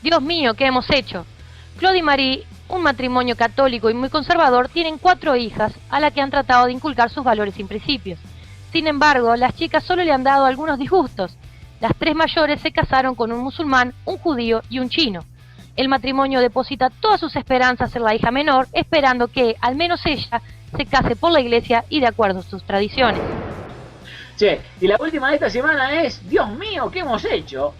Dios mío, ¿qué hemos hecho? Claude y Marie, un matrimonio católico y muy conservador, tienen 4 hijas a las que han tratado de inculcar sus valores y principios. Sin embargo, las chicas solo le han dado algunos disgustos. Las 3 mayores se casaron con un musulmán, un judío y un chino. El matrimonio deposita todas sus esperanzas en la hija menor, esperando que, al menos ella, se case por la iglesia y de acuerdo a sus tradiciones. Che, y la última de esta semana es, Dios mío, ¿qué hemos hecho?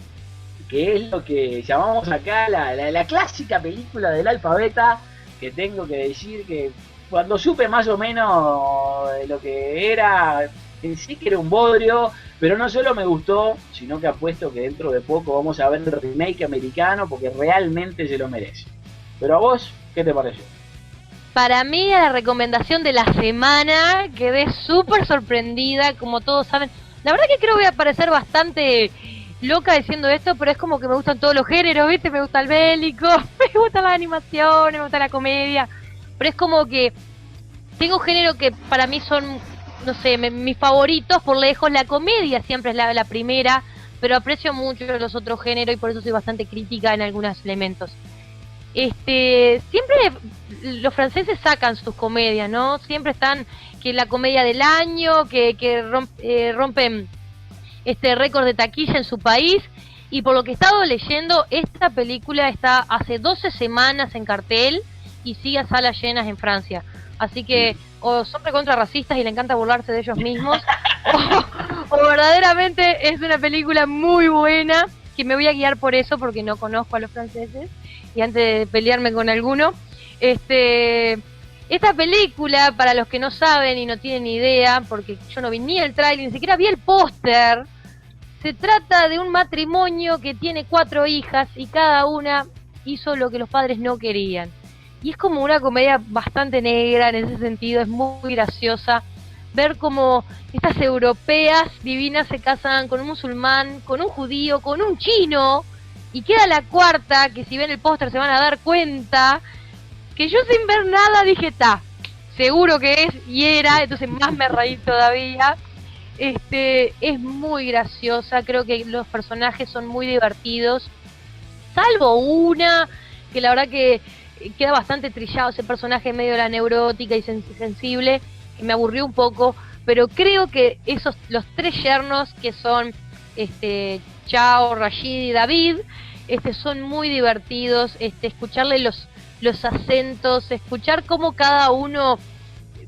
Que es lo que llamamos acá la clásica película del Alfabeta, que tengo que decir que cuando supe más o menos lo que era, pensé que era un bodrio, pero no solo me gustó, sino que apuesto que dentro de poco vamos a ver el remake americano porque realmente se lo merece. Pero a vos, ¿qué te pareció? Para mí, la recomendación de la semana, quedé súper sorprendida, como todos saben. La verdad que creo que voy a parecer bastante loca diciendo esto, pero es como que me gustan todos los géneros, ¿viste? Me gusta el bélico, me gusta la animación, me gusta la comedia, pero es como que tengo género que para mí son, no sé, mis favoritos por lejos. La comedia siempre es la primera, pero aprecio mucho los otros géneros y por eso soy bastante crítica en algunos elementos. Siempre los franceses sacan sus comedias, ¿no? Siempre están que la comedia del año, que rompen récord de taquilla en su país, y por lo que he estado leyendo, esta película está hace 12 semanas en cartel y sigue a salas llenas en Francia. Así que o son recontra racistas y le encanta burlarse de ellos mismos, o verdaderamente es una película muy buena, que me voy a guiar por eso, porque no conozco a los franceses, y antes de pelearme con alguno, esta película, para los que no saben y no tienen ni idea, porque yo no vi ni el tráiler, ni siquiera vi el póster, se trata de un matrimonio que tiene 4 hijas y cada una hizo lo que los padres no querían. Y es como una comedia bastante negra en ese sentido, es muy graciosa ver cómo estas europeas divinas se casan con un musulmán, con un judío, con un chino, y queda la cuarta, que si ven el póster se van a dar cuenta, que yo sin ver nada dije, seguro que es, y era, entonces más me reí todavía. Es muy graciosa, creo que los personajes son muy divertidos, salvo una, que la verdad que queda bastante trillado, ese personaje medio de la neurótica y sensible, que me aburrió un poco, pero creo que los 3 yernos que son Chao, Rashid y David, son muy divertidos, escucharle los acentos, escuchar cómo cada uno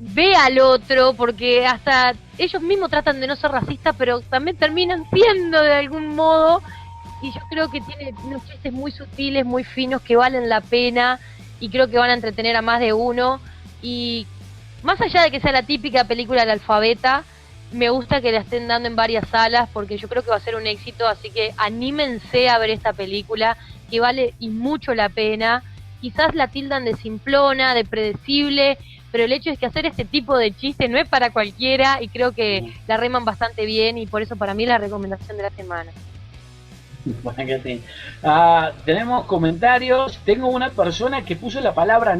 ve al otro, porque hasta ellos mismos tratan de no ser racistas, pero también terminan siendo de algún modo, y yo creo que tiene unos chistes muy sutiles, muy finos, que valen la pena, y creo que van a entretener a más de uno, y más allá de que sea la típica película del Alfabeta, me gusta que la estén dando en varias salas, porque yo creo que va a ser un éxito, así que anímense a ver esta película, que vale y mucho la pena. Quizás la tildan de simplona, de predecible, pero el hecho es que hacer este tipo de chiste no es para cualquiera, y creo que la reman bastante bien, y por eso para mí es la recomendación de la semana. Tenemos comentarios. Tengo una persona que puso la palabra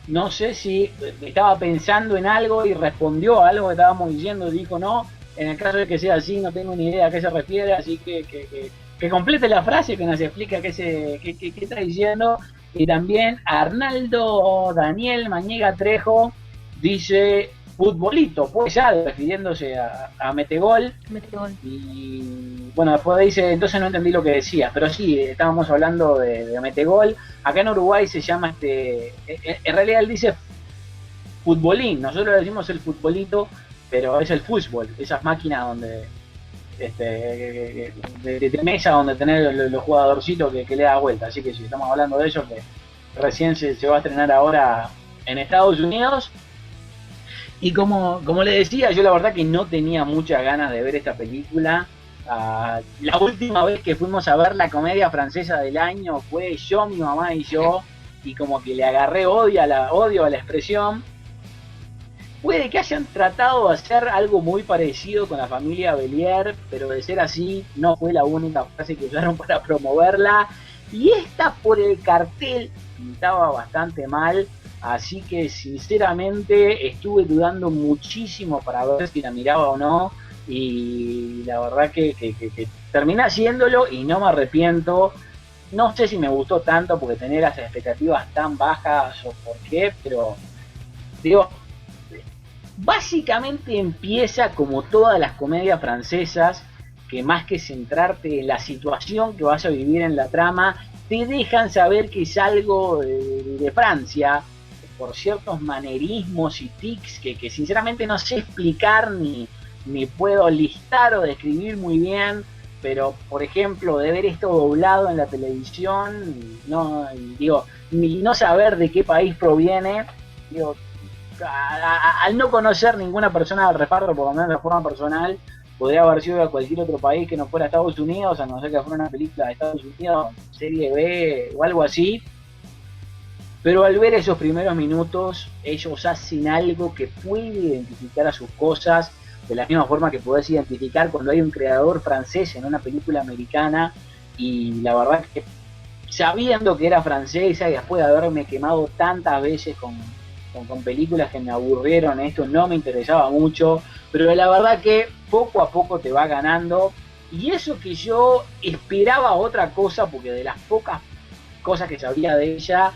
no sé si estaba pensando en algo y respondió a algo que estábamos diciendo y dijo no. En el caso de que sea así, no tengo ni idea a qué se refiere, así que complete la frase, que nos explica qué está diciendo. Y también Arnaldo Daniel Mañega Trejo dice futbolito, pues ya refiriéndose a Metegol. Y bueno, después dice, entonces no entendí lo que decía, pero sí, estábamos hablando de Metegol. Acá en Uruguay se llama en realidad él dice futbolín, nosotros le decimos el futbolito, pero es el fútbol, esas máquinas donde de mesa donde tener los jugadorcitos que le da vuelta. Así que sí, estamos hablando de eso, que recién se va a estrenar ahora en Estados Unidos. Y como le decía, yo la verdad que no tenía muchas ganas de ver esta película. La última vez que fuimos a ver la comedia francesa del año fue yo, mi mamá y yo, y como que le agarré odio a la expresión. Puede que hayan tratado de hacer algo muy parecido con la familia Bélier, pero de ser así, no fue la única frase que usaron para promoverla. Y esta, por el cartel, pintaba bastante mal. Así que sinceramente estuve dudando muchísimo para ver si la miraba o no. Y la verdad que terminé haciéndolo y no me arrepiento. no sé si me gustó tanto porque tenía las expectativas tan bajas o por qué, pero digo, básicamente empieza como todas las comedias francesas, que más que centrarte en la situación que vas a vivir en la trama, te dejan saber que es algo de Francia, por ciertos manerismos y tics que sinceramente no sé explicar ni puedo listar o describir muy bien, pero por ejemplo de ver esto doblado en la televisión, no digo, ni no saber de qué país proviene, digo, al no conocer ninguna persona del reparto, por lo menos de forma personal, podría haber sido de cualquier otro país que no fuera Estados Unidos, a no ser que fuera una película de Estados Unidos, serie B o algo así. Pero al ver esos primeros minutos, ellos hacen algo que puede identificar a sus cosas, de la misma forma que podés identificar cuando hay un creador francés en una película americana, y la verdad que sabiendo que era francesa y después de haberme quemado tantas veces con películas que me aburrieron, esto no me interesaba mucho, pero la verdad que poco a poco te va ganando, y eso que yo esperaba otra cosa, porque de las pocas cosas que sabía de ella,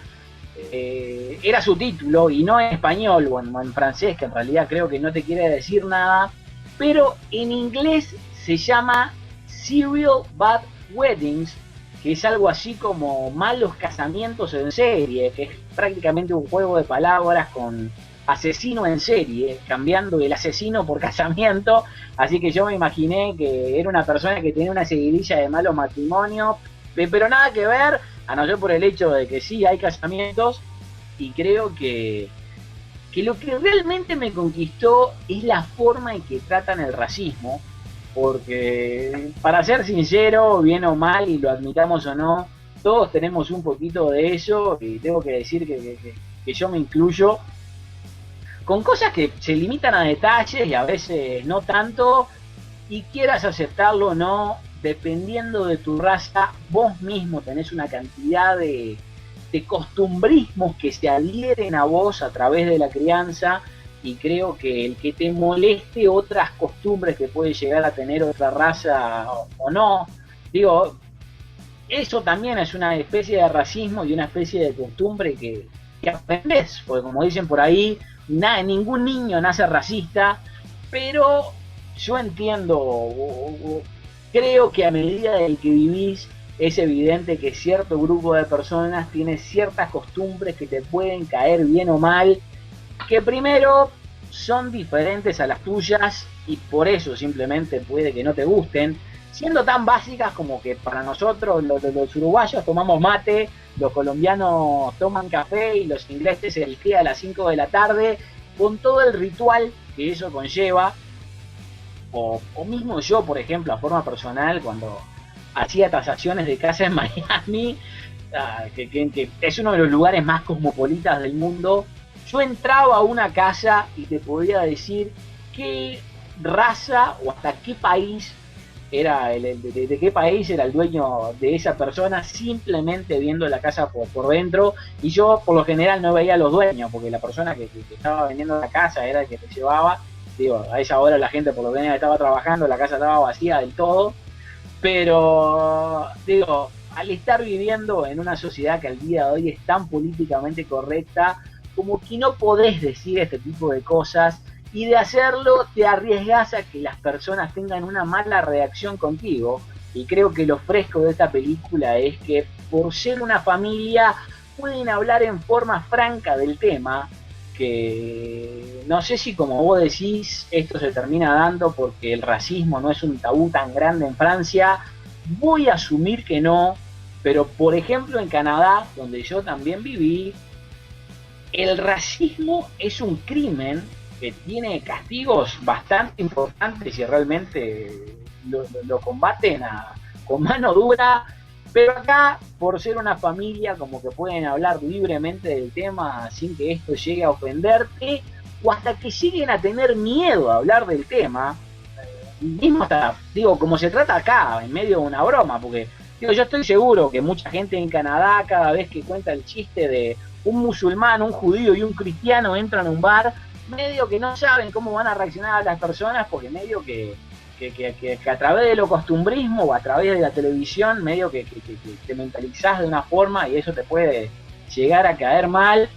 era su título, y no en español o en francés, que en realidad creo que no te quiere decir nada, pero en inglés se llama Serial Bad Weddings, que es algo así como malos casamientos en serie, que es prácticamente un juego de palabras con asesino en serie, cambiando el asesino por casamiento, así que yo me imaginé que era una persona que tenía una seguidilla de malos matrimonios, pero nada que ver, a no ser por el hecho de que sí hay casamientos, y creo que lo que realmente me conquistó es la forma en que tratan el racismo, porque para ser sincero, bien o mal, y lo admitamos o no, todos tenemos un poquito de eso, y tengo que decir que yo me incluyo, con cosas que se limitan a detalles y a veces no tanto, y quieras aceptarlo o no, dependiendo de tu raza, vos mismo tenés una cantidad de costumbrismos que se adhieren a vos a través de la crianza, y creo que el que te moleste otras costumbres que puede llegar a tener otra raza o no, digo, eso también es una especie de racismo y una especie de costumbre que aprendes, porque como dicen por ahí, ningún niño nace racista, pero yo entiendo, creo que a medida del que vivís, es evidente que cierto grupo de personas tiene ciertas costumbres que te pueden caer bien o mal, que primero son diferentes a las tuyas y por eso simplemente puede que no te gusten, siendo tan básicas como que para nosotros los uruguayos tomamos mate, los colombianos toman café y los ingleses el té a las 5 de la tarde, con todo el ritual que eso conlleva, o mismo yo, por ejemplo, a forma personal, cuando hacía tasaciones de casa en Miami, que es uno de los lugares más cosmopolitas del mundo, yo entraba a una casa y te podía decir qué raza o hasta qué país era, de qué país era el dueño de esa persona, simplemente viendo la casa por dentro, y yo por lo general no veía a los dueños, porque la persona que estaba vendiendo la casa era el que te llevaba, digo, a esa hora la gente por lo general estaba trabajando, la casa estaba vacía del todo, pero digo, al estar viviendo en una sociedad que al día de hoy es tan políticamente correcta, como que no podés decir este tipo de cosas, y de hacerlo te arriesgas a que las personas tengan una mala reacción contigo, y creo que lo fresco de esta película es que por ser una familia pueden hablar en forma franca del tema, que no sé si como vos decís esto se termina dando porque el racismo no es un tabú tan grande en Francia, voy a asumir que no, pero por ejemplo en Canadá, donde yo también viví, el racismo es un crimen que tiene castigos bastante importantes y realmente lo combaten con mano dura, pero acá, por ser una familia, como que pueden hablar libremente del tema sin que esto llegue a ofenderte, o hasta que lleguen a tener miedo a hablar del tema, mismo hasta, digo, como se trata acá, en medio de una broma, porque, digo, yo estoy seguro que mucha gente en Canadá, cada vez que cuenta el chiste de un musulmán, un judío y un cristiano entran a un bar, medio que no saben cómo van a reaccionar a las personas, porque medio que que a través de lo costumbrismo o a través de la televisión medio que te mentalizás de una forma y eso te puede llegar a caer mal.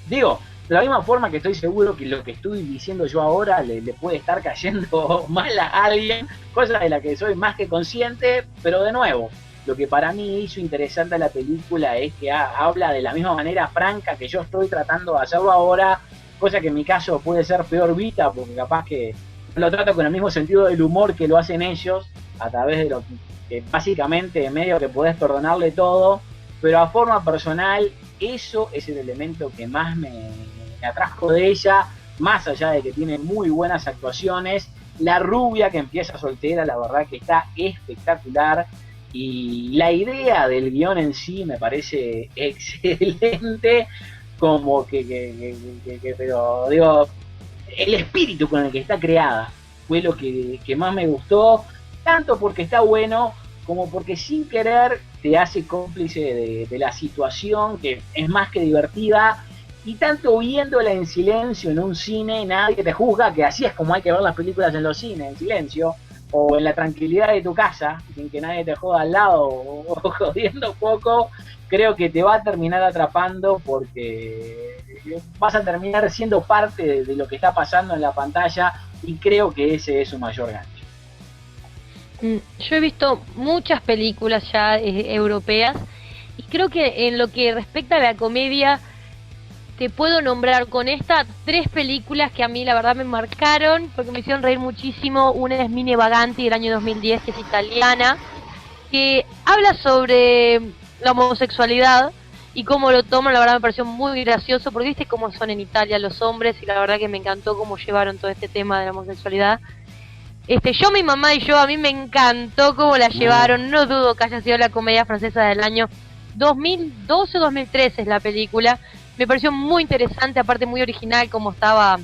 Digo, de la misma forma que estoy seguro que lo que estoy diciendo yo ahora le puede estar cayendo mal a alguien, cosa de la que soy más que consciente, pero de nuevo, lo que para mí hizo interesante a la película es que habla de la misma manera franca que yo estoy tratando de hacerlo ahora, cosa que en mi caso puede ser peor vista, porque capaz que lo trato con el mismo sentido del humor que lo hacen ellos, a través de lo que básicamente medio que podés perdonarle todo, pero a forma personal eso es el elemento que más me atrajo de ella, más allá de que tiene muy buenas actuaciones. La rubia que empieza soltera, la verdad que está espectacular, y la idea del guión en sí me parece excelente, como pero digo, el espíritu con el que está creada fue lo que más me gustó, tanto porque está bueno como porque sin querer te hace cómplice de la situación, que es más que divertida, y tanto viéndola en silencio en un cine, nadie te juzga, que así es como hay que ver las películas en los cines, en silencio, o en la tranquilidad de tu casa, sin que nadie te joda al lado o jodiendo poco. Creo que te va a terminar atrapando porque vas a terminar siendo parte de lo que está pasando en la pantalla, y creo que ese es su mayor gancho. Yo he visto muchas películas ya europeas, y creo que en lo que respecta a la comedia te puedo nombrar con esta 3 películas que a mí la verdad me marcaron porque me hicieron reír muchísimo. Una es Mine Vaganti del año 2010, que es italiana, que habla sobre la homosexualidad y cómo lo toman. La verdad me pareció muy gracioso porque viste cómo son en Italia los hombres, y la verdad que me encantó cómo llevaron todo este tema de la homosexualidad. Yo, mi mamá y yo, a mí me encantó cómo la llevaron. No dudo que haya sido la comedia francesa del año 2012 o 2013 es la película. Me pareció muy interesante, aparte muy original como estaba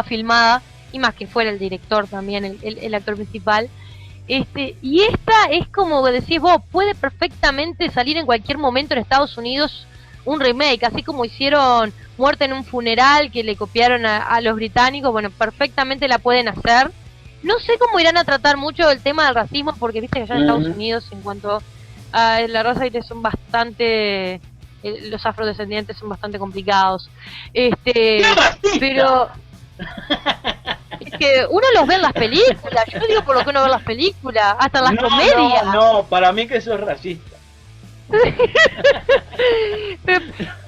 filmada, y más que fuera el director también, el actor principal. Y esta es como decís vos, puede perfectamente salir en cualquier momento en Estados Unidos un remake, así como hicieron Muerte en un funeral, que le copiaron a los británicos. Bueno, perfectamente la pueden hacer. No sé cómo irán a tratar mucho el tema del racismo, porque viste que allá en Estados Unidos, en cuanto a la raza, son bastante... los afrodescendientes son bastante complicados. Pero... es que uno los ve en las películas. Yo digo por lo que uno ve en las películas, hasta en las comedias. No, para mí que eso es racista.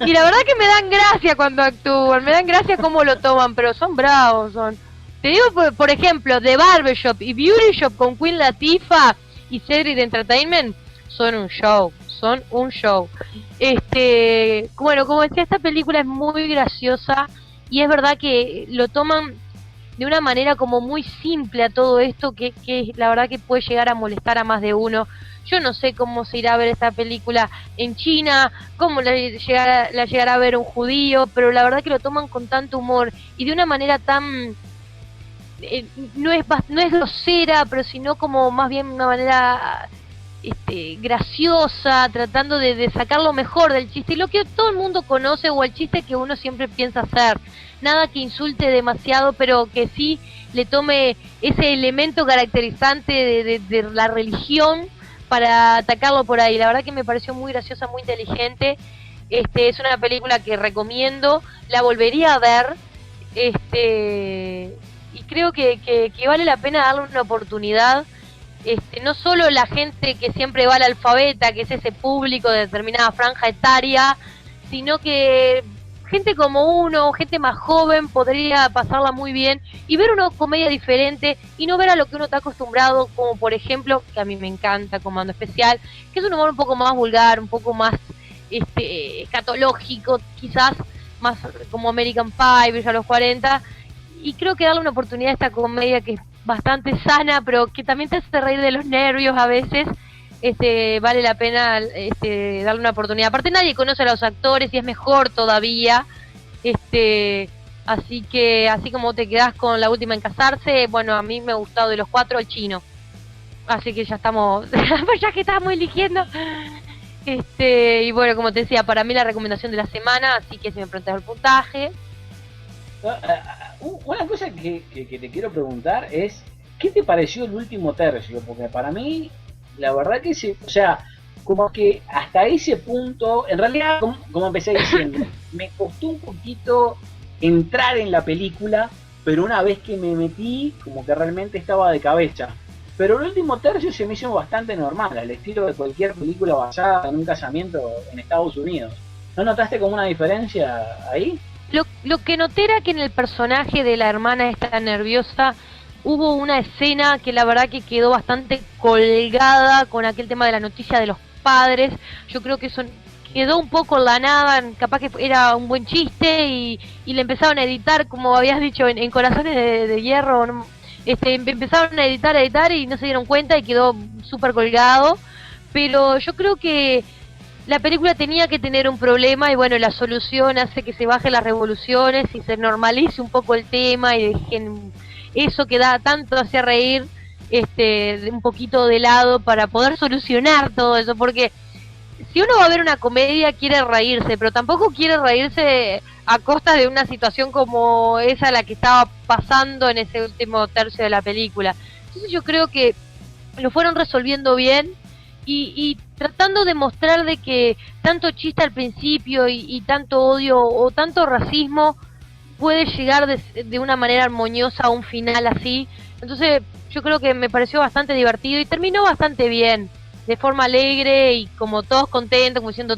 Y la verdad que me dan gracia cuando actúan, me dan gracia cómo lo toman, pero son bravos, son. Te digo, por ejemplo, The Barbershop y Beauty Shop con Queen Latifah y Cedric Entertainment son un show. Bueno, como decía, esta película es muy graciosa, y es verdad que lo toman de una manera como muy simple a todo esto, que la verdad que puede llegar a molestar a más de uno. Yo no sé cómo se irá a ver esta película en China, cómo la llegará a ver un judío, pero la verdad que lo toman con tanto humor y de una manera tan... no es grosera, pero sino como más bien una manera graciosa, tratando de sacar lo mejor del chiste, y lo que todo el mundo conoce, o el chiste que uno siempre piensa hacer. Nada que insulte demasiado, pero que sí le tome ese elemento caracterizante de la religión para atacarlo por ahí. La verdad que me pareció muy graciosa, muy inteligente. Es una película que recomiendo, la volvería a ver, y creo que vale la pena darle una oportunidad. No solo la gente que siempre va al Alfabeta, que es ese público de determinada franja etaria, sino que gente como uno, gente más joven, podría pasarla muy bien y ver una comedia diferente y no ver a lo que uno está acostumbrado, como por ejemplo, que a mí me encanta, Comando Especial, que es un humor un poco más vulgar, un poco más escatológico, quizás más como American Pie, Villa a los 40, y creo que darle una oportunidad a esta comedia que es bastante sana, pero que también te hace reír de los nervios a veces. Vale la pena darle una oportunidad. Aparte nadie conoce a los actores y es mejor todavía. Así que así como te quedás con La Última en Casarse, bueno, a mí me ha gustado de los 4 el Chino. Así que ya estamos, ya que estamos eligiendo. Y bueno, como te decía, para mí la recomendación de la semana, así que si me preguntas el puntaje. Una cosa que te quiero preguntar es, ¿qué te pareció el último tercio? Porque para mí, la verdad que o sea, como que hasta ese punto, en realidad, como empecé diciendo, me costó un poquito entrar en la película, pero una vez que me metí, como que realmente estaba de cabeza. Pero el último tercio se me hizo bastante normal, al estilo de cualquier película basada en un casamiento en Estados Unidos. ¿No notaste como una diferencia ahí? Lo que noté era que en el personaje de la hermana esta nerviosa hubo una escena que la verdad que quedó bastante colgada con aquel tema de la noticia de los padres. Yo creo que eso quedó un poco en la nada, capaz que era un buen chiste y le empezaron a editar, como habías dicho, en Corazones de Hierro, ¿no? Empezaron a editar y no se dieron cuenta y quedó súper colgado. Pero yo creo que la película tenía que tener un problema y bueno, la solución hace que se bajen las revoluciones y se normalice un poco el tema y dejen eso que da tanto hacia reír un poquito de lado para poder solucionar todo eso, porque si uno va a ver una comedia quiere reírse, pero tampoco quiere reírse a costa de una situación como esa la que estaba pasando en ese último tercio de la película. Entonces yo creo que lo fueron resolviendo bien y tratando de mostrar de que tanto chiste al principio y tanto odio o tanto racismo puede llegar de una manera armoniosa a un final así. Entonces yo creo que me pareció bastante divertido y terminó bastante bien, de forma alegre y como todos contentos, como diciendo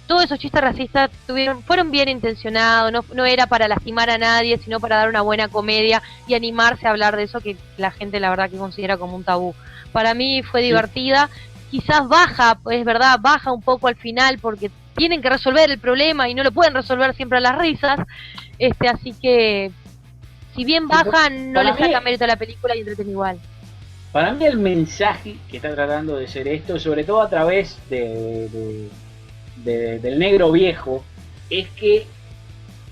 todos esos chistes racistas fueron bien intencionados, no era para lastimar a nadie, sino para dar una buena comedia y animarse a hablar de eso que la gente la verdad que considera como un tabú. Para mí fue divertida, quizás baja, es verdad, baja un poco al final porque tienen que resolver el problema y no lo pueden resolver siempre a las risas, así que si bien baja no le saca mérito a la película y entretiene igual. Para mí el mensaje que está tratando de ser esto, sobre todo a través del negro viejo, es que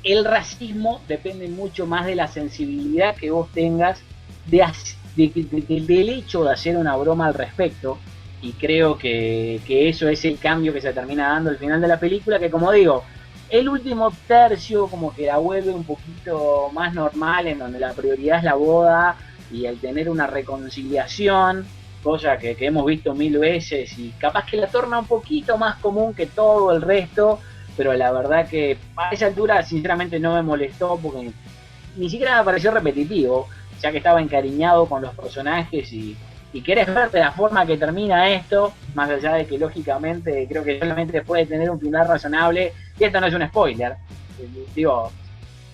el racismo depende mucho más de la sensibilidad que vos tengas del hecho de hacer una broma al respecto, y creo que eso es el cambio que se termina dando al final de la película, que como digo, el último tercio como que la vuelve un poquito más normal, en donde la prioridad es la boda y el tener una reconciliación, cosa que hemos visto 1000 veces y capaz que la torna un poquito más común que todo el resto, pero la verdad que a esa altura sinceramente no me molestó porque ni siquiera me pareció repetitivo, ya que estaba encariñado con los personajes y querés ver de la forma que termina esto, más allá de que lógicamente creo que solamente puede tener un final razonable, y esto no es un spoiler, digo,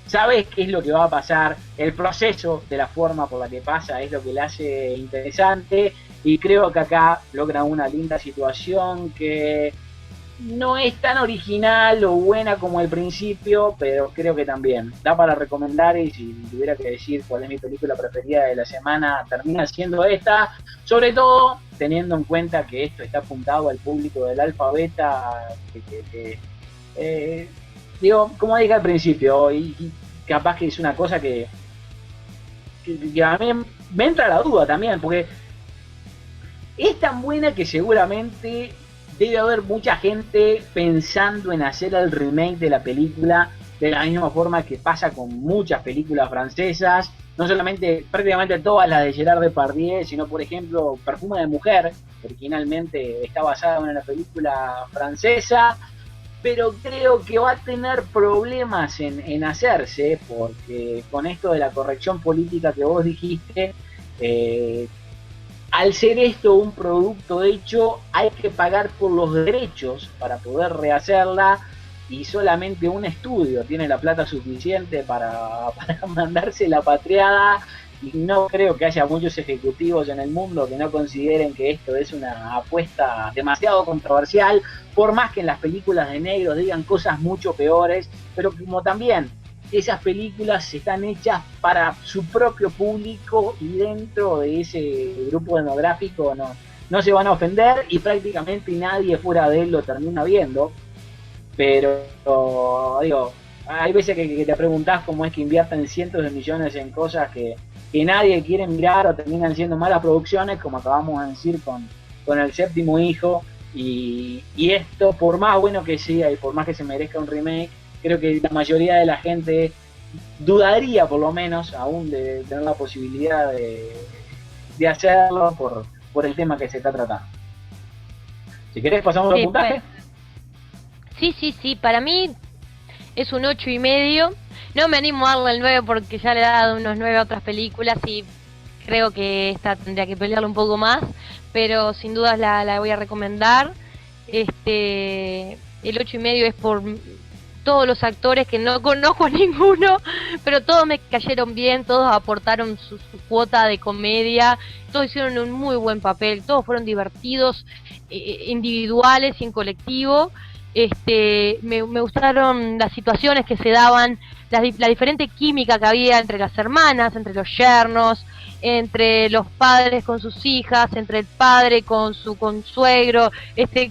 sabes qué es lo que va a pasar, el proceso de la forma por la que pasa es lo que le hace interesante, y creo que acá logra una linda situación que no es tan original o buena como el principio, pero creo que también da para recomendar, y si tuviera que decir cuál es mi película preferida de la semana, termina siendo esta, sobre todo teniendo en cuenta que esto está apuntado al público del alfa beta, digo, como dije al principio, y capaz que es una cosa que a mí me entra la duda también, porque es tan buena que seguramente debe haber mucha gente pensando en hacer el remake de la película de la misma forma que pasa con muchas películas francesas, no solamente, prácticamente todas las de Gerard Depardieu, sino por ejemplo Perfume de Mujer, originalmente está basada en una película francesa, pero creo que va a tener problemas en hacerse, porque con esto de la corrección política que vos dijiste, al ser esto un producto hecho, hay que pagar por los derechos para poder rehacerla, y solamente un estudio tiene la plata suficiente para mandarse la patriada, y no creo que haya muchos ejecutivos en el mundo que no consideren que esto es una apuesta demasiado controversial, por más que en las películas de negros digan cosas mucho peores, pero como también esas películas están hechas para su propio público y dentro de ese grupo demográfico no se van a ofender y prácticamente nadie fuera de él lo termina viendo. Pero digo, hay veces que te preguntás cómo es que invierten cientos de millones en cosas que nadie quiere mirar o terminan siendo malas producciones, como acabamos de decir con El Séptimo Hijo, y esto, por más bueno que sea y por más que se merezca un remake, creo que la mayoría de la gente dudaría por lo menos aún de tener la posibilidad de hacerlo por el tema que se está tratando. Si querés pasamos al puntaje. Sí, para mí es un 8,5. No me animo a darle el 9 porque ya le he dado unos 9 a otras películas y creo que esta tendría que pelearle un poco más, pero sin dudas la voy a recomendar. El 8,5 es por todos los actores que no conozco a ninguno, pero todos me cayeron bien, todos aportaron su cuota de comedia, todos hicieron un muy buen papel, todos fueron divertidos, individuales y en colectivo. Me gustaron las situaciones que se daban, la diferente química que había entre las hermanas, entre los yernos, entre los padres con sus hijas, entre el padre con su consuegro.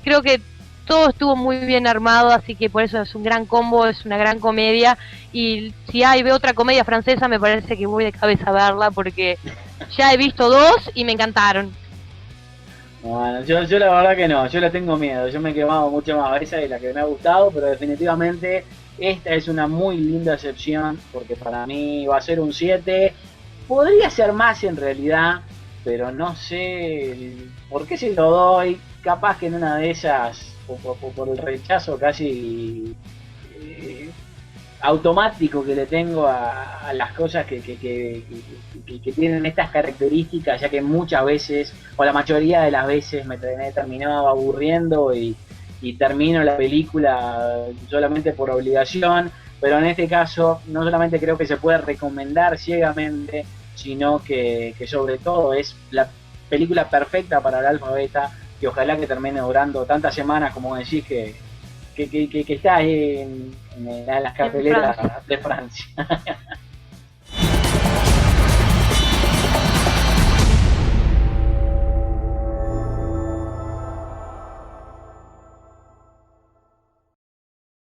Creo que todo estuvo muy bien armado, así que por eso es un gran combo, es una gran comedia. Y si veo otra comedia francesa, me parece que voy de cabeza a verla, porque ya he visto 2 y me encantaron. Bueno, yo la verdad que no, yo le tengo miedo, yo me he quemado mucho más, esa es la que me ha gustado, pero definitivamente esta es una muy linda excepción, porque para mí va a ser un 7, podría ser más en realidad, pero no sé por qué se lo doy, capaz que en una de esas, por el rechazo casi automático que le tengo a las cosas que tienen estas características, ya que muchas veces, o la mayoría de las veces, me he terminado aburriendo y termino la película solamente por obligación, pero en este caso no solamente creo que se puede recomendar ciegamente, sino que sobre todo es la película perfecta para el alfa beta, y ojalá que termine durando tantas semanas como decís que está ahí en las carteleras de Francia.